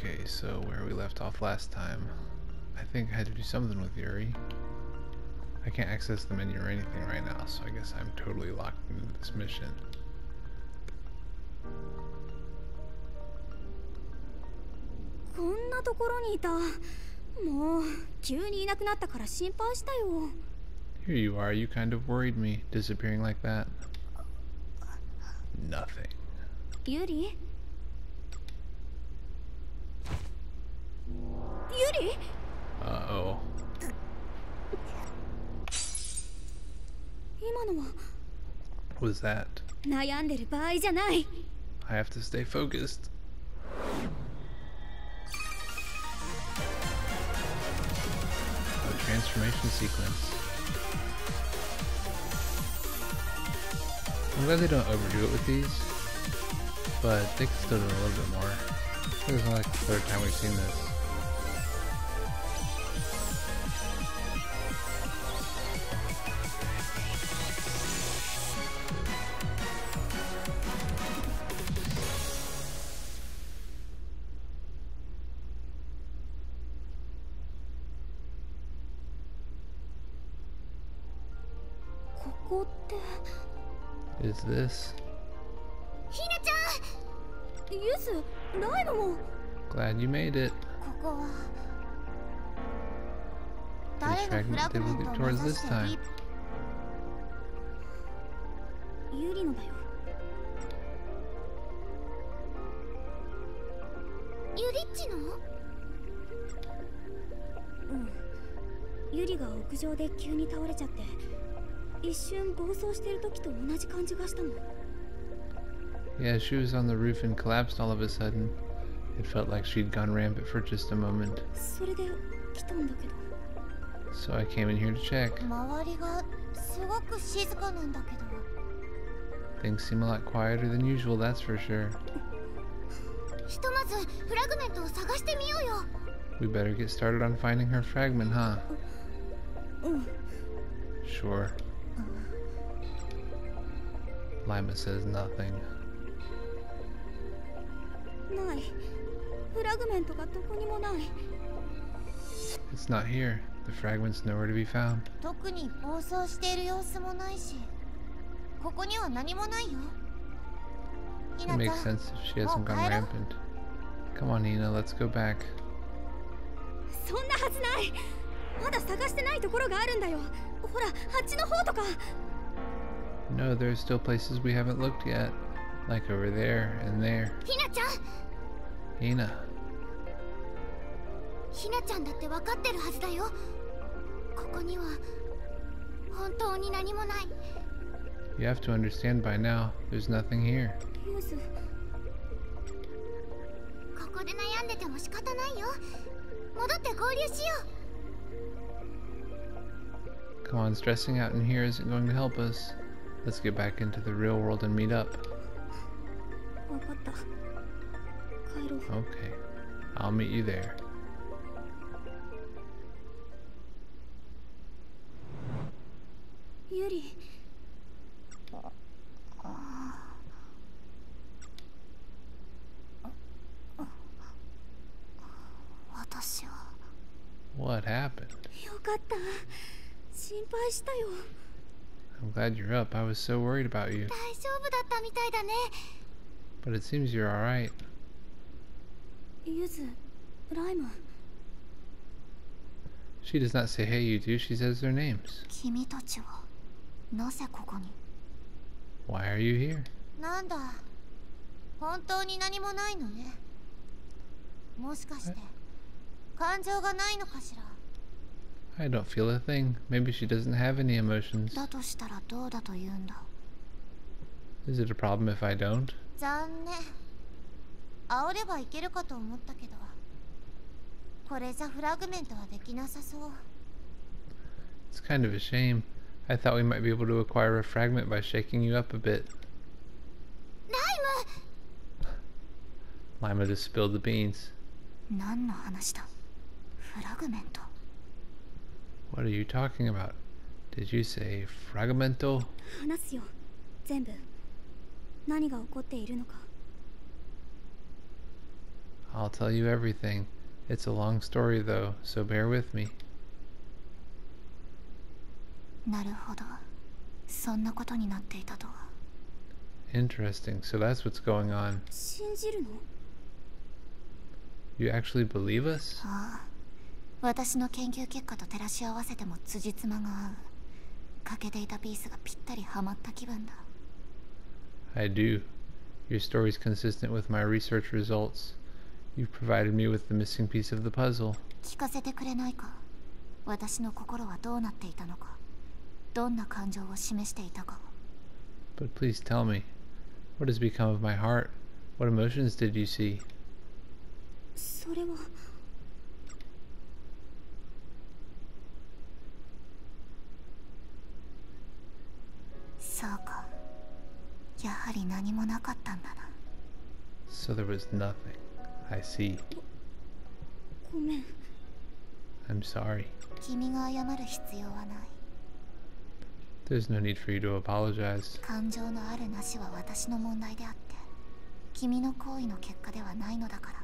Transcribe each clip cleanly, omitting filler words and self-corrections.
Okay, so where we left off last time, I think I had to do something with Yuri. I can't access the menu or anything right now, so I guess I'm totally locked into this mission. Here you are, you kind of worried me, disappearing like that. Nothing. Yuri? Yuri? Uh-oh. What was that? I have to stay focused. A transformation sequence. I'm glad they don't overdo it with these, but they can still do a little bit more. This is like the third time we've seen this. Is this? Yuzu, Lime. Glad you made it. Which fragment did we get towards this time? Yuri no. Yurichi no? Yuriが屋上で急に倒れちゃって。Yeah, she was on the roof and collapsed all of a sudden. It felt like she'd gone rampant for just a moment. So I came in here to check. Things seem a lot quieter than usual, that's for sure. We better get started on finding her fragment, huh? Sure. Lima says nothing. It's not here. The fragment's nowhere to be found. It makes sense if she hasn't gone rampant. Come on, Nina, let's go back. No, there are still places we haven't looked yet. Like over there and there. Hina. You have to understand by now, there's nothing here. Come on, stressing out in here isn't going to help us. Let's get back into the real world and meet up. Okay, I'll meet you there. Yuri. What happened? I'm glad you're up. I was so worried about you. But it seems you're alright. Yuzu, Lime. She does not say hey you do, she says their names. Why are you here? I don't feel a thing. Maybe she doesn't have any emotions. Is it a problem if I don't? It's kind of a shame. I thought we might be able to acquire a fragment by shaking you up a bit. Lima just spilled the beans. What are you talking about? Did you say fragmento? I'll tell you everything. It's a long story though, so bear with me. なるほど。そんなことになっていたとは。Interesting, so that's what's going on. 信じるの？ You actually believe us? ああ。私の研究結果と照らし合わせても辻褄が合う。欠けていたピースがぴったりはまった気分だ。I do. Your story's consistent with my research results. You've provided me with the missing piece of the puzzle. 聞かせてくれないか。私の心はどうなっていたのか。どんな感情を示していたか。But please tell me, what has become of my heart? What emotions did you see? それは。そうか。やはり何もなかったんだな。So there was nothing. I see. ごめん。I'm sorry. 君が謝る必要はない。There's no need for you to apologize. 感情のあるなしは私の問題であって、君の行為の結果ではないのだから。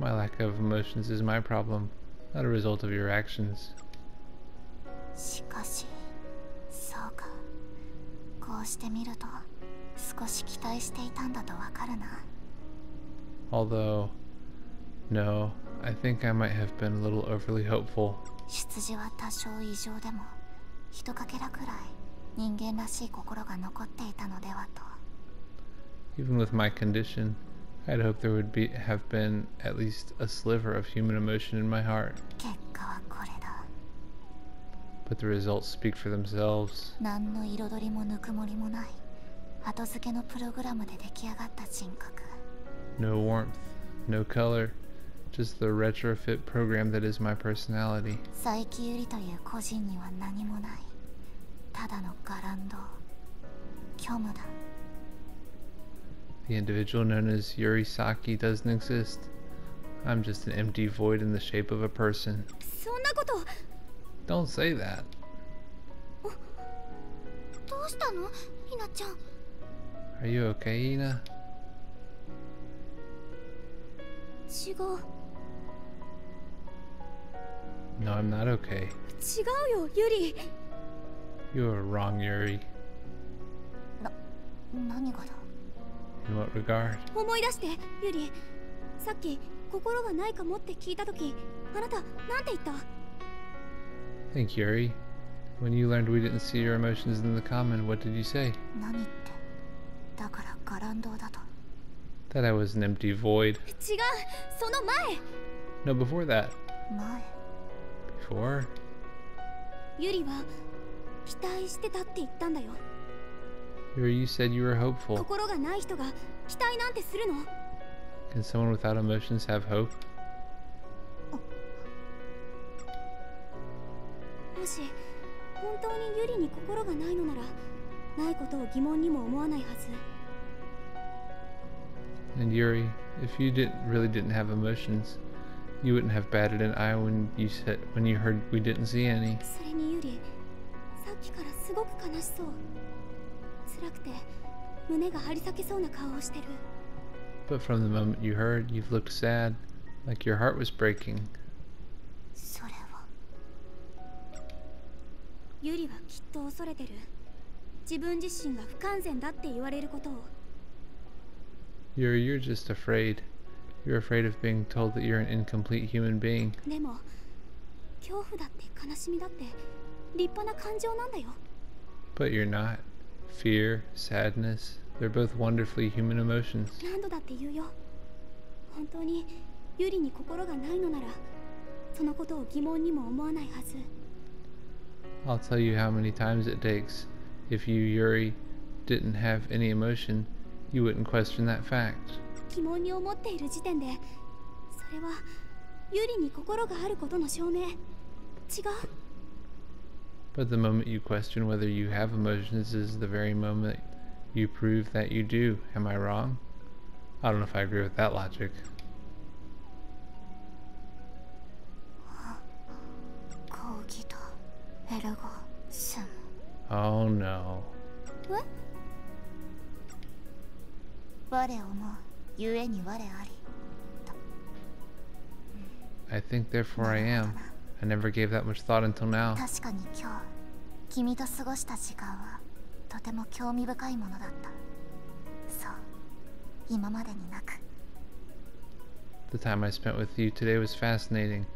My lack of emotions is my problem, not a result of your actions. しかし、そうか。こうしてみると、少し期待していたんだとわかるな。Although, no, I think I might have been a little overly hopeful. 出自は多少異常でも、一かけらくらい人間らしい心が残っていたのではと。Even with my condition, I'd hoped there would have been at least a sliver of human emotion in my heart. 結果はこれだ。But the results speak for themselves. 何の彩りもぬくもりもない、後付けのプログラムで出来上がった人格。No warmth, no color, just the retrofit program that is my personality. 佐伯ゆりという個人には何もない。ただのガランド、虚無だ。The individual known as Yuri Saki doesn't exist. I'm just an empty void in the shape of a person. そんなこと。Don't say that. どうしたの、ひなちゃん。 Are you okay, Ina? 違う。No, I'm not okay. 違うよ、ゆり。 You're wrong, Yuri. 何がだ。 In what regard? 思い出して、ゆり。さっき心がないかもって聞いたとき、あなたなんて言った？ Think, Yuri. When you learned we didn't see your emotions in the common, what did you say? 何って。だからガランドだと。 That I was an empty void. 違う、その前。 No, before that. 前。 Before? ゆりは期待してたって言ったんだよ。 Yuri, you said you were hopeful. 心がない人が期待なんてするの？ Can someone without emotions have hope? もし本当にゆりに心がないのなら、ないことを疑問にも思わないはず。 And Yuri, if you really didn't have emotions, you wouldn't have batted an eye when you heard we didn't see any. それにゆり、さっきからすごく悲しそう。辛くて胸が張り裂けそうな顔をしてる。 But from the moment you heard, you've looked sad, like your heart was breaking. それは。ゆりはきっと恐れてる。自分自身が不完全だって言われることを。 Yuri, you're just afraid. You're afraid of being told that you're an incomplete human being. でも恐怖だって悲しみだって立派な感情なんだよ。 But you're not. Fear, sadness, they're both wonderfully human emotions. 何度だって言うよ。本当にゆりに心がないのなら、そのことを疑問にも思わないはず。 I'll tell you how many times it takes. If you, Yuri, didn't have any emotion, you wouldn't question that fact. 疑問に思っている時点で、それはゆりに心があることの証明。違う。 But the moment you question whether you have emotions is the very moment you prove that you do. Am I wrong? I don't know if I agree with that logic. 講義とエルゴスム。 Oh no. え？我思うゆえに我ありと。I think therefore I am. I never gave that much thought until now. 確かに今日君と過ごした時間はとても興味深いものだった。そう、今までになく。 The time I spent with you today was fascinating.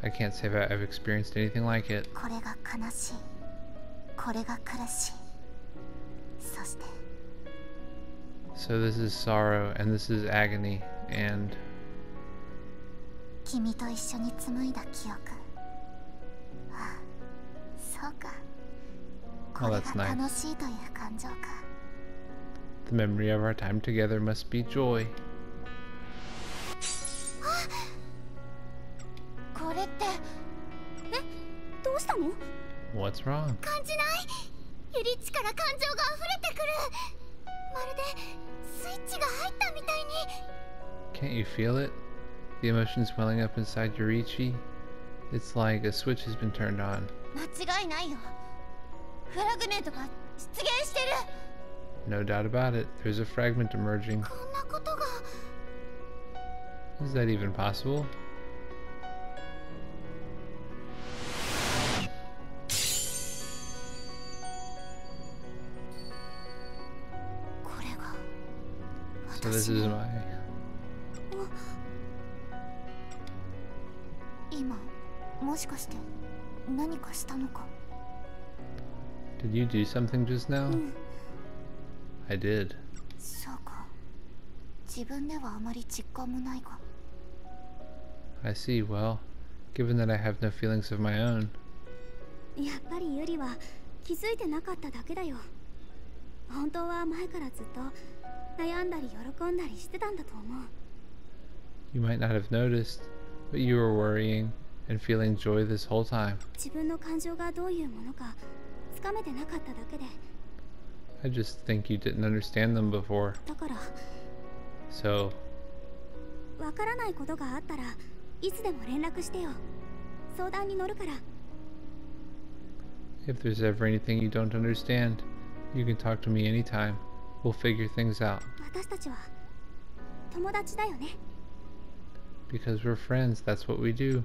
I can't say that I've experienced anything like it. これが悲しい、これが苦しい、そして So this is sorrow, and this is agony, and 君と一緒に紡いだ記憶。ああ、そうか。こ oh, れ that's が nice. 楽しいという感情か。 The memory of our time together must be joy. これってどうしたの？ What's wrong? 感じない？ユリッチから感情が溢れてくる。まるでスイッチが入ったみたいに。 Can't you feel it? The emotions welling up inside Yurichi? It's like a switch has been turned on. 間違いないよ。フラグメントが出現してる。 No doubt about it. There's a fragment emerging. こんなことが。 Is that even possible? So this is my... 今もしかして何かしたのか？ Did you do something just now? I did. そうか。自分ではあまり実感もないが。 I see. Well, given that I have no feelings of my own. やっぱりユリは気づいてなかっただけだよ。本当は前からずっと悩んだり喜んだりしてたんだと思う。 You might not have noticed, but you were worrying and feeling joy this whole time. 自分の感情がどういうものかつかめてなかっただけで。 I just think you didn't understand them before. だから So, わからないことがあったらいつでも連絡してよ。相談に乗るから。 if there's ever anything you don't understand, you can talk to me anytime. We'll figure things out. 私たちは友達だよね。 Because we're friends, that's what we do.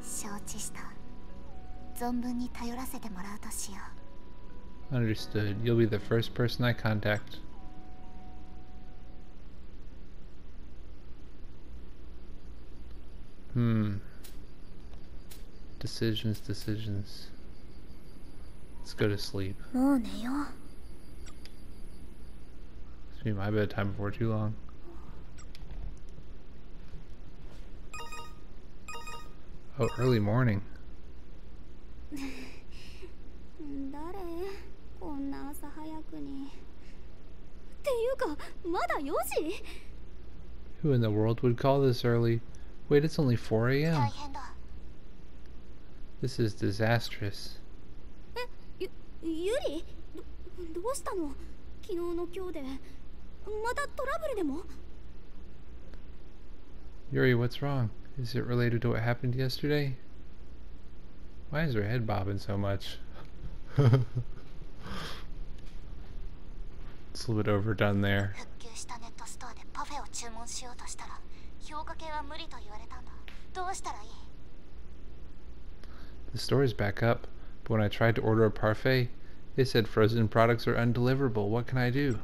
承知した。存分に頼らせてもらうとしよう。 Understood. You'll be the first person I contact. Decisions. Let's go to sleep. もう寝よう。 It's gonna be my bedtime before too long. Oh, early morning. 誰？こんな朝早くに。っていうか、まだ4時？ Who in the world would call this early? Wait, it's only 4 大 a.m. 変だ。 This is disastrous. ユリ？どうしたの？昨日の今日でまたトラブルでも？ Yuri, what's wrong? Is it related to what happened yesterday? Why is her head bobbing so much? It's a little bit overdone there. 復旧したネットストアでパフェを注文しようとしたら評価系は無理と言われたんだ。どうしたらいい？ The store is back up, but when I tried to order a parfait, they said frozen products are undeliverable. What can I do?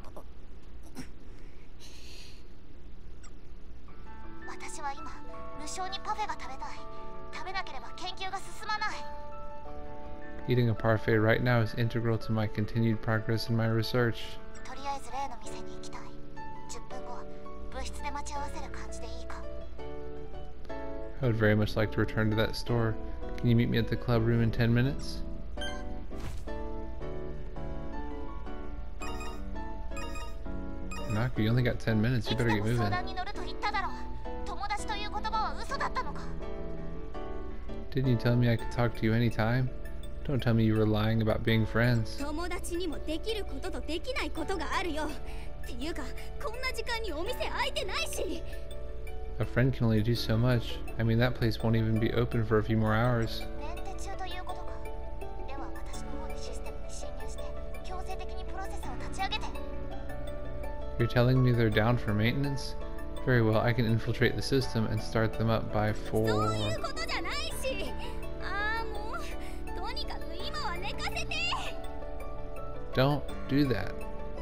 私は今無償にパフェが食べたい。食べなければ研究が進まない。 Eating a parfait right now is integral to my continued progress in my research. とりあえず例の店に行きたい。10分後、部室で待ち合わせる感じでいいか。 I would very much like to return to that store. Can you meet me at the club room in 10 minutes? Hinako, you only got 10 minutes. You better get いつでも moving. 相談に乗ると言っただろう。友達という言葉は嘘だったのか。 Didn't you tell me I could talk to you anytime? Don't tell me you were lying about being friends. 友達にもできることとできないことがあるよ。っていうか、こんな時間にお店開いてないし。 A friend can only do so much. I mean, that place won't even be open for a few more hours. メンテ中ということか。では私の方でシステムに侵入して強制的にプロセスを立ち上げて。 You're telling me they're down for maintenance? Very well, I can infiltrate the system and start them up by 4. Don't do that.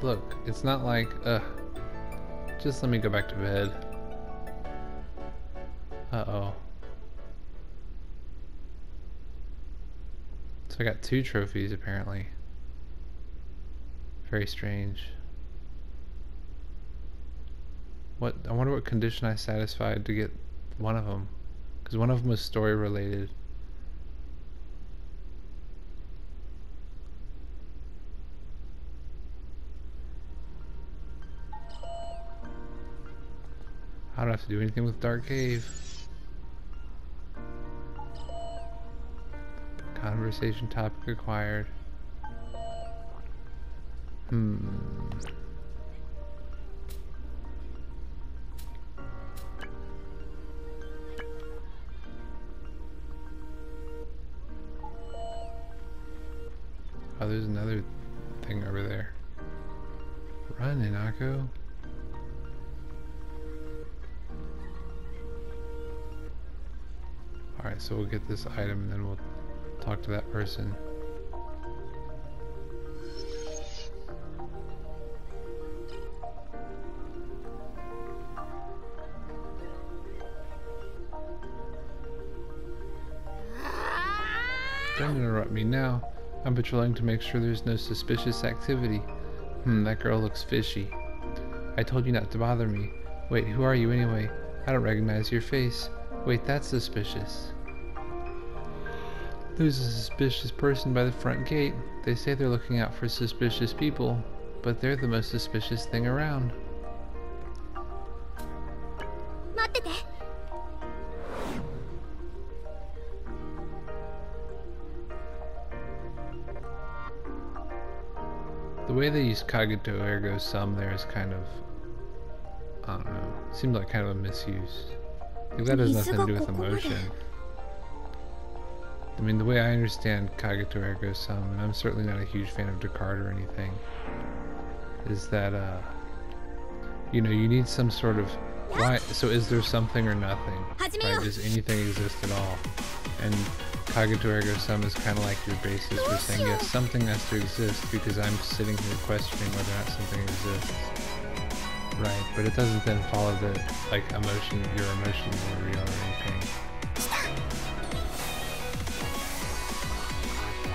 Look, it's not like, just let me go back to bed. Uh-oh. So I got 2 trophies apparently. Very strange. What? I wonder what condition I satisfied to get one of them. Because one of them was story related. I don't have to do anything with Dark Cave. Conversation topic acquired. Oh, there's another thing over there. Run, Hinako. Alright, so we'll get this item and then we'll talk to that person. Don't interrupt me now. I'm patrolling to make sure there's no suspicious activity. That girl looks fishy. I told you not to bother me. Wait, who are you anyway? I don't recognize your face. Wait, that's suspicious. There's a suspicious person by the front gate. They say they're looking out for suspicious people, but they're the most suspicious thing around. The way they use Kagito ergo sum there is kind of, I don't know, seems like kind of a misuse. Like that has nothing to do with emotion. I mean, the way I understand Kagito ergo sum, and I'm certainly not a huge fan of Descartes or anything, is that, you know, you need some sort of, why, so is there something or nothing? Right? Does anything exist at all? And Kagito ergo sum is kind of like your basis for saying, yes, something has to exist because I'm sitting here questioning whether or not something exists. Right, but it doesn't then follow that, like, your emotions are real or anything.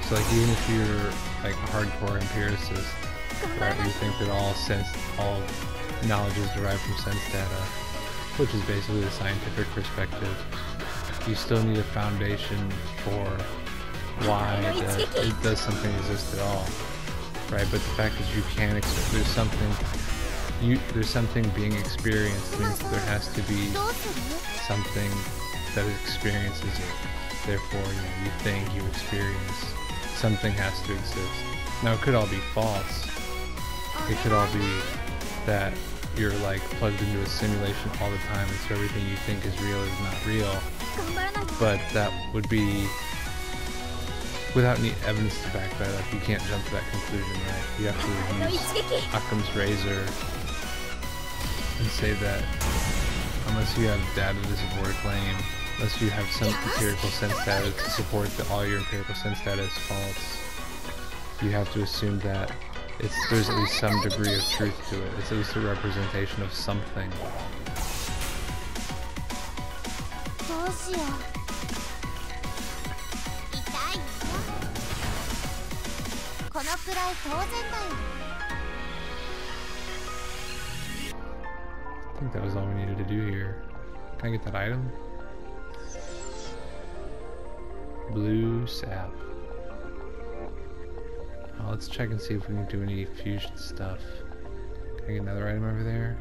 So, like, even if you're, like, a hardcore empiricist, right, where you think that all knowledge is derived from sense data, which is basically the scientific perspective, you still need a foundation for why does something exist at all, right? But the fact that you can there's something being experienced means that there has to be something that experiences it. Therefore, you think you experience something has to exist. Now, it could all be false. It could all be that you're like plugged into a simulation all the time, and so everything you think is real is not real. But that would be without any evidence to back that up. You can't jump to that conclusion, right? You have to use Occam's razor and say that unless you have data to support a claim, unless you have some empirical sense data to support that all your empirical sense data is false, you have to assume that there's at least some degree of truth to it. It's at least a representation of something. I think that was all we needed to do here. Can I get that item? Blue sap. Well, let's check and see if we can do any fusion stuff. Can I get another item over there?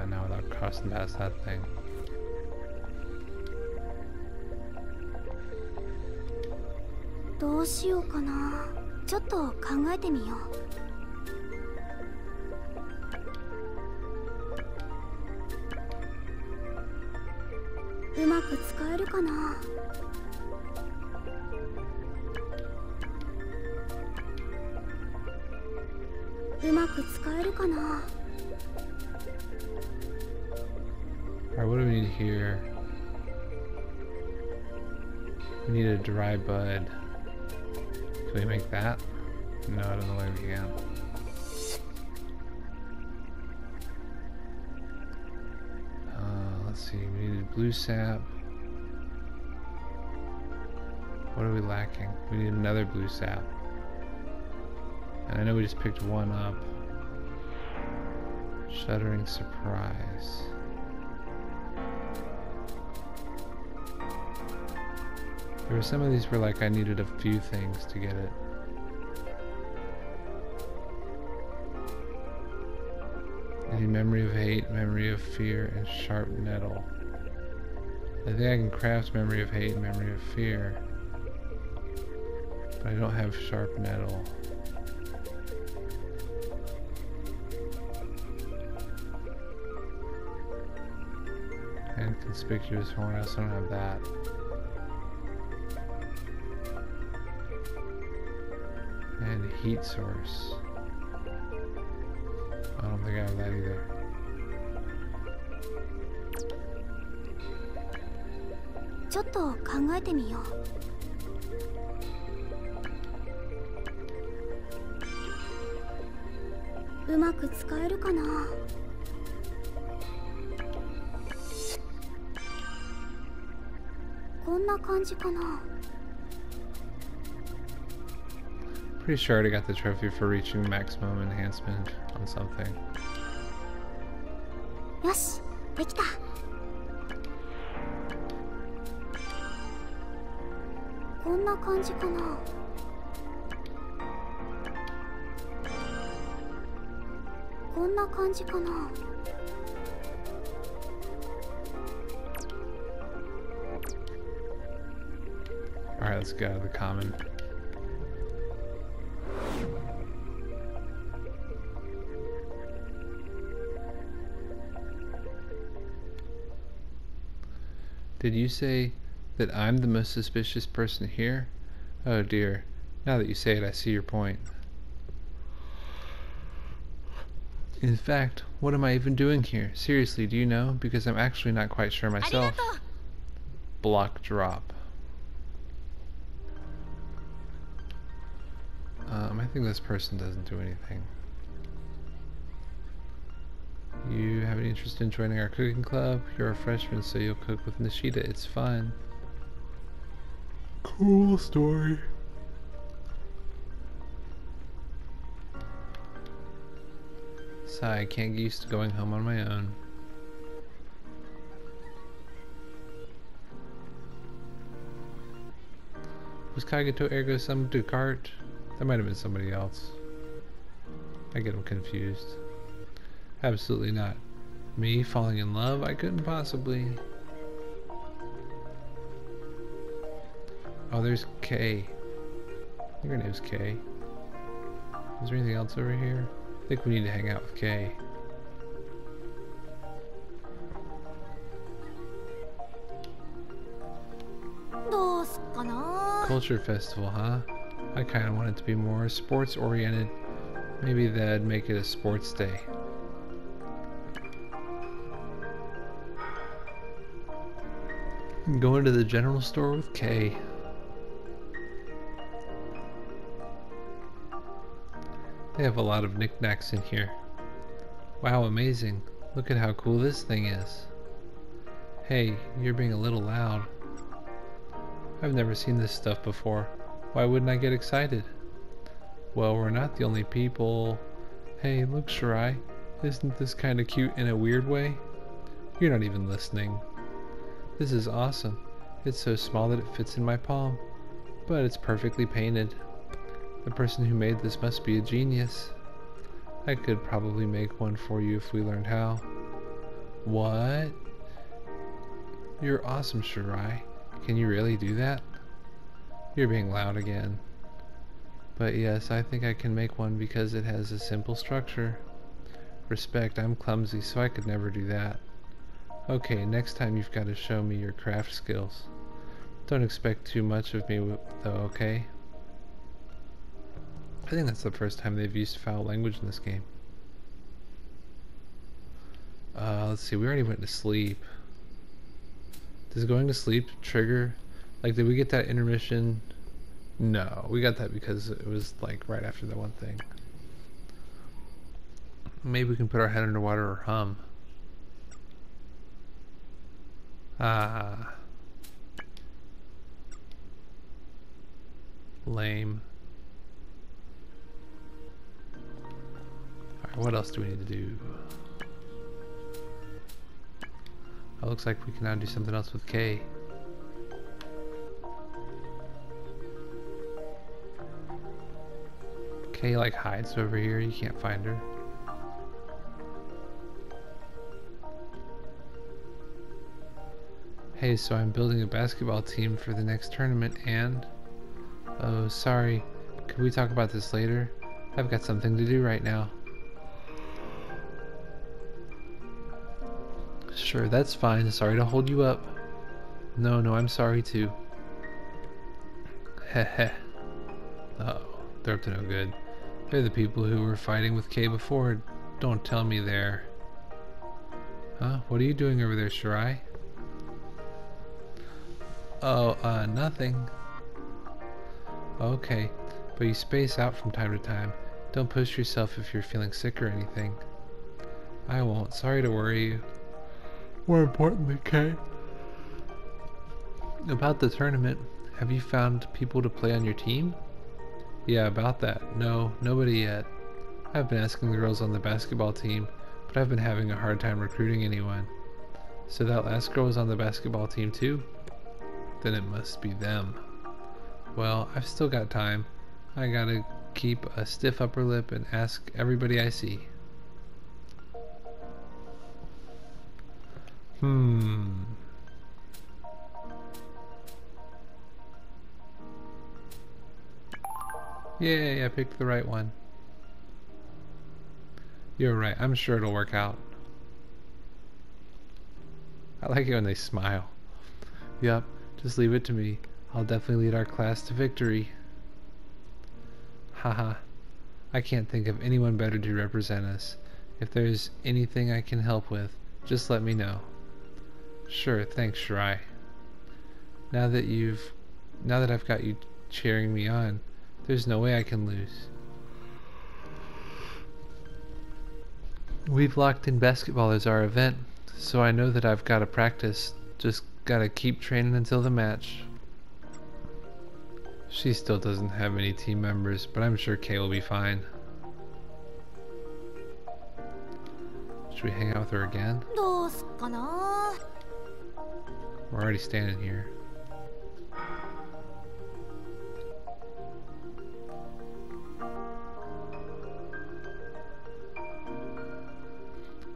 No, without crossing past that thing. Alright, what do we need here? We need a dry bud. Can we make that? No, I don't know why we can. Let's see, we needed blue sap. What are we lacking? We need another blue sap. And I know we just picked one up. Shuddering surprise. There were some of these where like I needed a few things to get it. I need memory of hate, memory of fear, and sharp nettle. I think I can craft memory of hate and memory of fear. But I don't have sharp nettle. And conspicuous horn, I also don't have that. And heat source. I don't think I have that either. Pretty sure I already got the trophy for reaching maximum enhancement on something. Yoshi, できた。こんな感じかな。こんな感じかな。Alright, let's go to the common. Did you say that I'm the most suspicious person here? Oh dear. Now that you say it, I see your point. In fact, what am I even doing here? Seriously, do you know? Because I'm actually not quite sure myself. Block drop. I think this person doesn't do anything. You have any interest in joining our cooking club? You're a freshman, so you'll cook with Nishida. It's fun. Cool story. Sigh, I can't get used to going home on my own. Was Kagato ergo some Descartes? That might have been somebody else. I get them confused. Absolutely not. Me falling in love? I couldn't possibly. Oh, there's Kay. I think her name's Kay. Is there anything else over here? I think we need to hang out with Kay. Culture festival, huh? I kind of want it to be more sports oriented. Maybe that'd make it a sports day. Going to the general store with Kay. They have a lot of knickknacks in here. Wow, amazing. Look at how cool this thing is. Hey, you're being a little loud. I've never seen this stuff before. Why wouldn't I get excited? Well, we're not the only people. Hey, look, Shirai. Isn't this kind of cute in a weird way? You're not even listening. This is awesome. It's so small that it fits in my palm. But it's perfectly painted. The person who made this must be a genius. I could probably make one for you if we learned how. What? You're awesome, Shirai. Can you really do that? You're being loud again. But yes, I think I can make one because it has a simple structure. Respect, I'm clumsy, so I could never do that. Okay, next time you've got to show me your craft skills. Don't expect too much of me though, okay? I think that's the first time they've used foul language in this game. Let's see, we already went to sleep. Does going to sleep trigger? Like, did we get that intermission? No, we got that because it was like right after the one thing. Maybe we can put our head underwater or hum. Ah. Lame. Alright, what else do we need to do? Oh, looks like we can now do something else with Kay. Kay like hides over here, you can't find her. Hey, so I'm building a basketball team for the next tournament and... Oh, sorry. Could we talk about this later? I've got something to do right now. Sure, that's fine. Sorry to hold you up. No, I'm sorry too. Heh. Uh-oh, they're up to no good. They're the people who were fighting with Kay before. Don't tell me they're... Huh? What are you doing over there, Shirai? Oh, nothing. Okay, but you space out from time to time. Don't push yourself if you're feeling sick or anything. I won't. Sorry to worry you. More importantly, Kay. About the tournament, have you found people to play on your team? Yeah, about that. No, nobody yet. I've been asking the girls on the basketball team, but I've been having a hard time recruiting anyone. So that last girl was on the basketball team too? Then it must be them. Well, I've still got time. I gotta keep a stiff upper lip and ask everybody I see. Yay, I picked the right one. You're right, I'm sure it'll work out. I like it when they smile. Yup, just leave it to me. I'll definitely lead our class to victory. Haha. I can't think of anyone better to represent us. If there's anything I can help with, just let me know. Sure, thanks, Shirai. Now that I've got you cheering me on, there's no way I can lose. We've locked in basketball as our event, so I know that I've got to practice. Just gotta keep training until the match. She still doesn't have any team members, but I'm sure Kay will be fine. Should we hang out with her again? We're already standing here.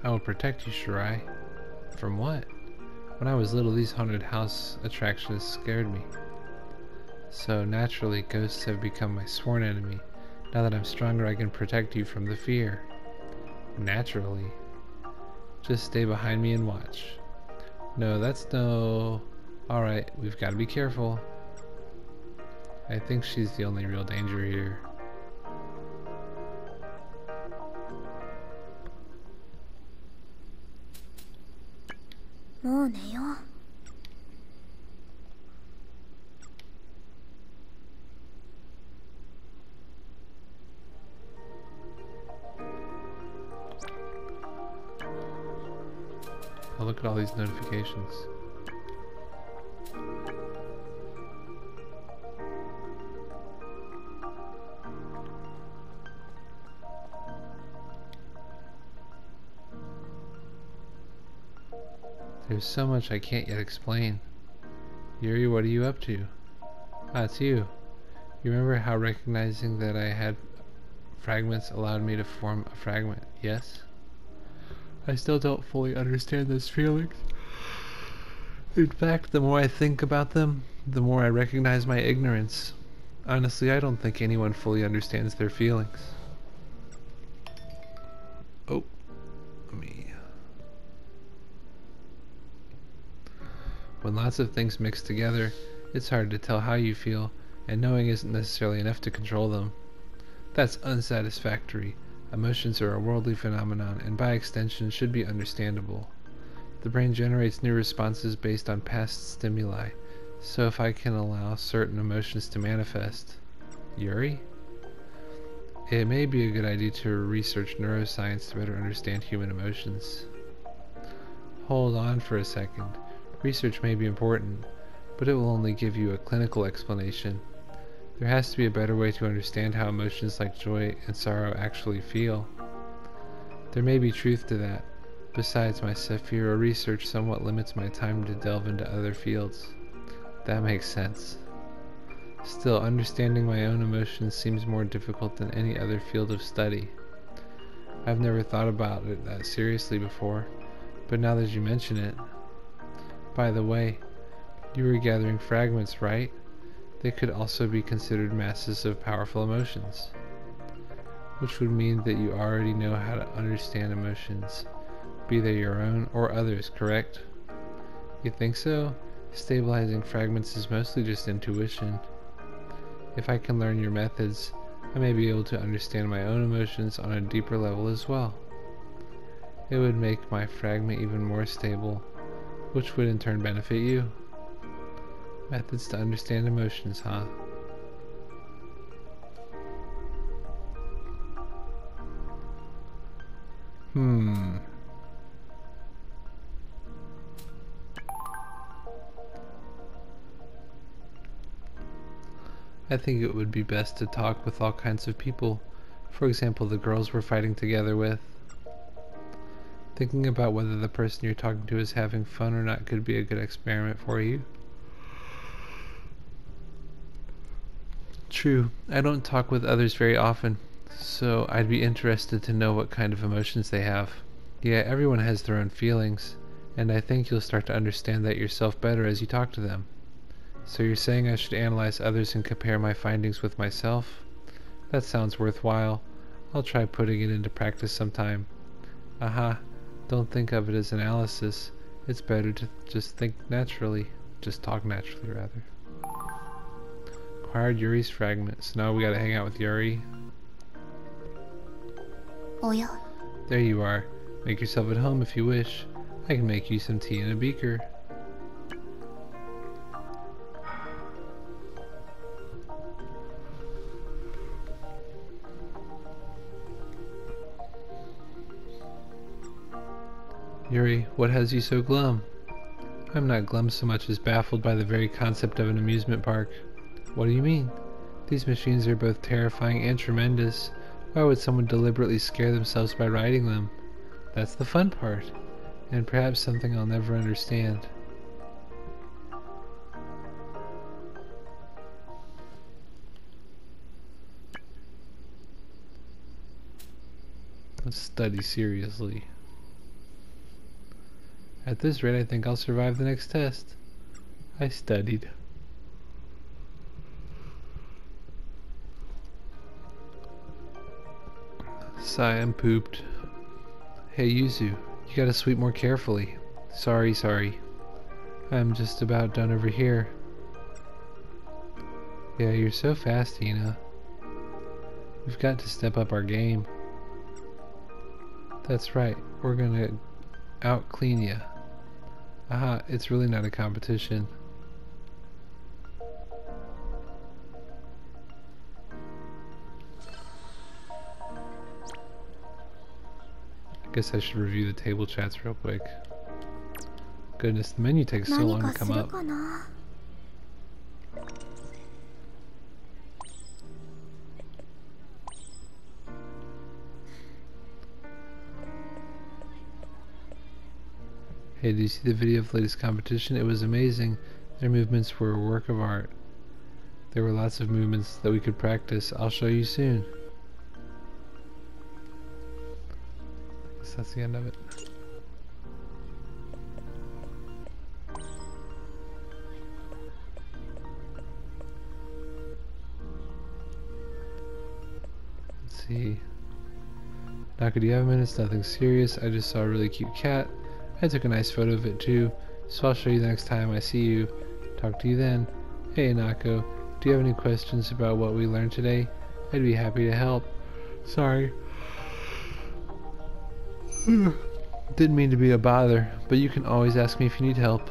I will protect you, Shirai. From what? When I was little, these haunted house attractions scared me. So naturally, ghosts have become my sworn enemy. Now that I'm stronger, I can protect you from the fear. Naturally. Just stay behind me and watch. No, that's no... Alright, we've got to be careful. I think she's the only real danger here. Oh, look at all these notifications. There's so much I can't yet explain. Yuri, what are you up to? Ah, it's you. You remember how recognizing that I had fragments allowed me to form a fragment, yes? I still don't fully understand those feelings. In fact, the more I think about them, the more I recognize my ignorance. Honestly, I don't think anyone fully understands their feelings. Oh, me. When lots of things mix together, it's hard to tell how you feel, and knowing isn't necessarily enough to control them. That's unsatisfactory. Emotions are a worldly phenomenon, and by extension should be understandable. The brain generates new responses based on past stimuli, so if I can allow certain emotions to manifest. Yuri? It may be a good idea to research neuroscience to better understand human emotions. Hold on for a second. Research may be important, but it will only give you a clinical explanation. There has to be a better way to understand how emotions like joy and sorrow actually feel. There may be truth to that. Besides, my Sephirot research somewhat limits my time to delve into other fields. That makes sense. Still, understanding my own emotions seems more difficult than any other field of study. I've never thought about it that seriously before, but now that you mention it... By the way, you were gathering fragments, right? They could also be considered masses of powerful emotions, which would mean that you already know how to understand emotions, be they your own or others, correct? You think so? Stabilizing fragments is mostly just intuition. If I can learn your methods, I may be able to understand my own emotions on a deeper level as well. It would make my fragment even more stable, which would in turn benefit you. Methods to understand emotions, huh? I think it would be best to talk with all kinds of people. For example, the girls we're fighting together with. Thinking about whether the person you're talking to is having fun or not could be a good experiment for you. True, I don't talk with others very often, so I'd be interested to know what kind of emotions they have. Yeah, everyone has their own feelings, and I think you'll start to understand that yourself better as you talk to them. So you're saying I should analyze others and compare my findings with myself? That sounds worthwhile. I'll try putting it into practice sometime. Aha, don't think of it as analysis. It's better to just think naturally. Just talk naturally, rather. Acquired Yuri's fragment, so now we gotta hang out with Yuri. Oh yeah. There you are. Make yourself at home if you wish. I can make you some tea in a beaker. Yuri, what has you so glum? I'm not glum so much as baffled by the very concept of an amusement park. What do you mean? These machines are both terrifying and tremendous. Why would someone deliberately scare themselves by riding them? That's the fun part, and perhaps something I'll never understand. Let's study seriously. At this rate, I think I'll survive the next test. I studied. Sigh, I'm pooped. Hey Yuzu, you gotta sweep more carefully. Sorry. I'm just about done over here. Yeah, you're so fast, Hina. We've got to step up our game. That's right, we're gonna out-clean ya. Aha, it's really not a competition. I guess I should review the table chats real quick. Goodness, the menu takes so long to come up. Hey, did you see the video of the latest competition? It was amazing. Their movements were a work of art. There were lots of movements that we could practice. I'll show you soon. I guess that's the end of it. Let's see. Naka, do you have a minute? It's nothing serious. I just saw a really cute cat. I took a nice photo of it too, so I'll show you the next time I see you. Talk to you then. Hey Hinako, do you have any questions about what we learned today? I'd be happy to help. Sorry. Didn't mean to be a bother, but you can always ask me if you need help.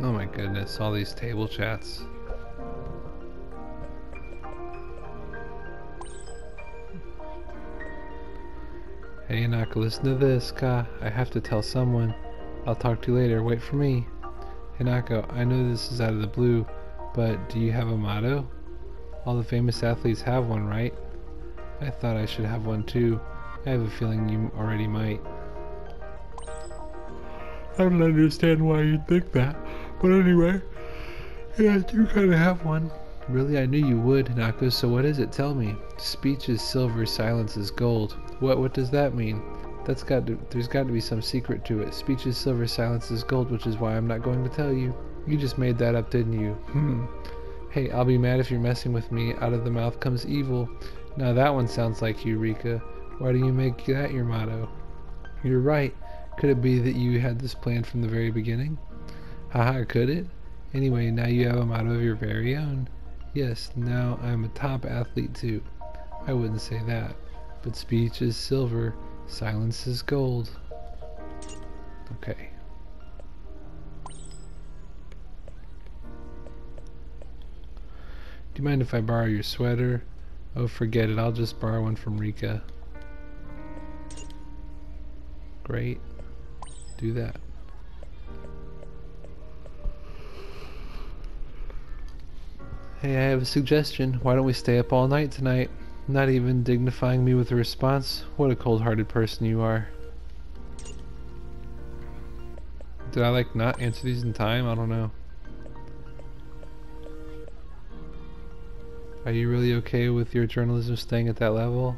Oh my goodness, all these table chats. Hey Hinako, listen to this. Ka, I have to tell someone. I'll talk to you later, wait for me. Hinako, I know this is out of the blue, but do you have a motto? All the famous athletes have one, right? I thought I should have one too. I have a feeling you already might. I don't understand why you'd think that, but anyway, yeah, I do kind of have one. Really? I knew you would, Hinako, so what is it? Tell me. Speech is silver, silence is gold. What does that mean? There's got to be some secret to it. Speech is silver, silence is gold, which is why I'm not going to tell you. You just made that up, didn't you? Hey, I'll be mad if you're messing with me. Out of the mouth comes evil. Now that one sounds like Eureka. Why do you make that your motto? You're right. Could it be that you had this planned from the very beginning? Haha, could it? Anyway, now you have a motto of your very own. Yes, now I'm a top athlete too. I wouldn't say that. But speech is silver, silence is gold. Okay. Do you mind if I borrow your sweater? Oh, forget it. I'll just borrow one from Rika. Great. Do that. Hey, I have a suggestion. Why don't we stay up all night tonight? Not even dignifying me with a response? What a cold-hearted person you are. Did I like not answer these in time? I don't know. Are you really okay with your journalism staying at that level?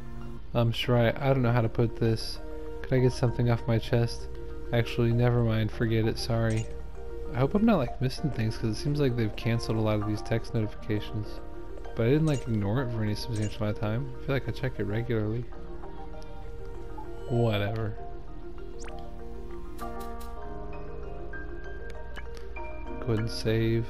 Shirai, I don't know how to put this. Could I get something off my chest? Actually, never mind. Forget it. Sorry. I hope I'm not like missing things because it seems like they've canceled a lot of these text notifications. But I didn't like ignore it for any substantial amount of time. I feel like I check it regularly. Whatever. Go ahead and save.